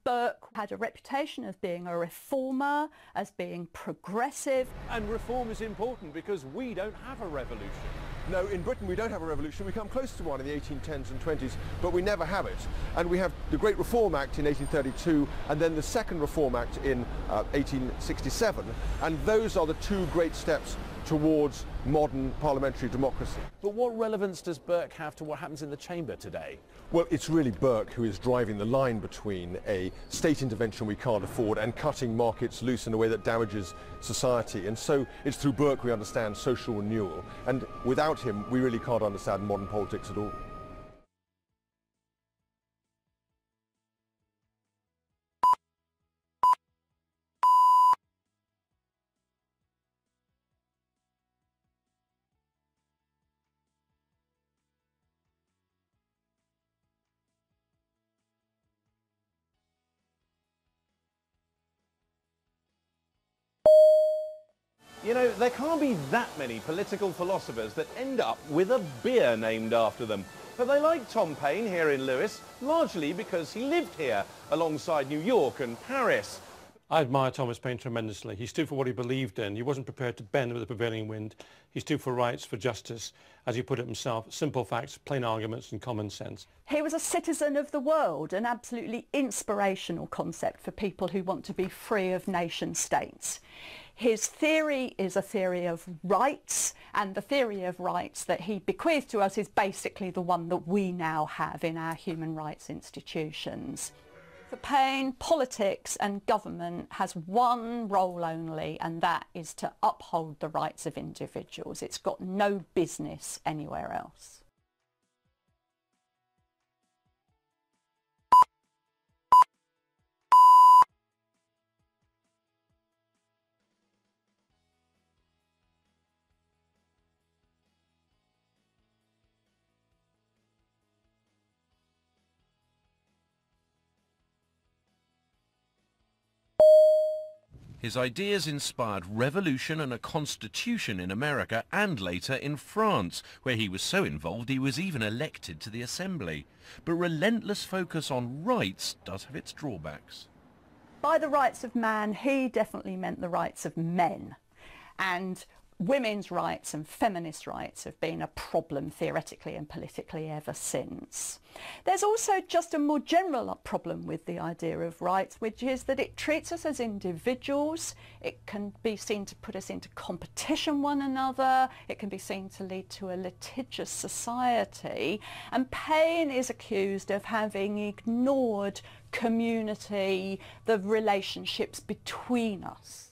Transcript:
Burke had a reputation as being a reformer, as being progressive. And reform is important because we don't have a revolution. No, in Britain we don't have a revolution. We come close to one in the 1810s and 20s, but we never have it. And we have the Great Reform Act in 1832 and then the Second Reform Act in 1867. And those are the two great steps towards modern parliamentary democracy. But what relevance does Burke have to what happens in the chamber today? Well, it's really Burke who is driving the line between a state intervention we can't afford and cutting markets loose in a way that damages society. And so it's through Burke we understand social renewal. And without him, we really can't understand modern politics at all. You know, there can't be that many political philosophers that end up with a beer named after them. But they like Tom Paine here in Lewes, largely because he lived here alongside New York and Paris. I admire Thomas Paine tremendously. He stood for what he believed in. He wasn't prepared to bend with the prevailing wind. He stood for rights, for justice, as he put it himself, simple facts, plain arguments and common sense. He was a citizen of the world, an absolutely inspirational concept for people who want to be free of nation states. His theory is a theory of rights, and the theory of rights that he bequeathed to us is basically the one that we now have in our human rights institutions. For Paine, politics and government has one role only, and that is to uphold the rights of individuals. It's got no business anywhere else. His ideas inspired revolution and a constitution in America and later in France, where he was so involved he was even elected to the Assembly. But relentless focus on rights does have its drawbacks. By the rights of man, he definitely meant the rights of men. And women's rights and feminist rights have been a problem theoretically and politically ever since. There's also just a more general problem with the idea of rights, which is that it treats us as individuals. It can be seen to put us into competition with one another. It can be seen to lead to a litigious society. And Paine is accused of having ignored community, the relationships between us.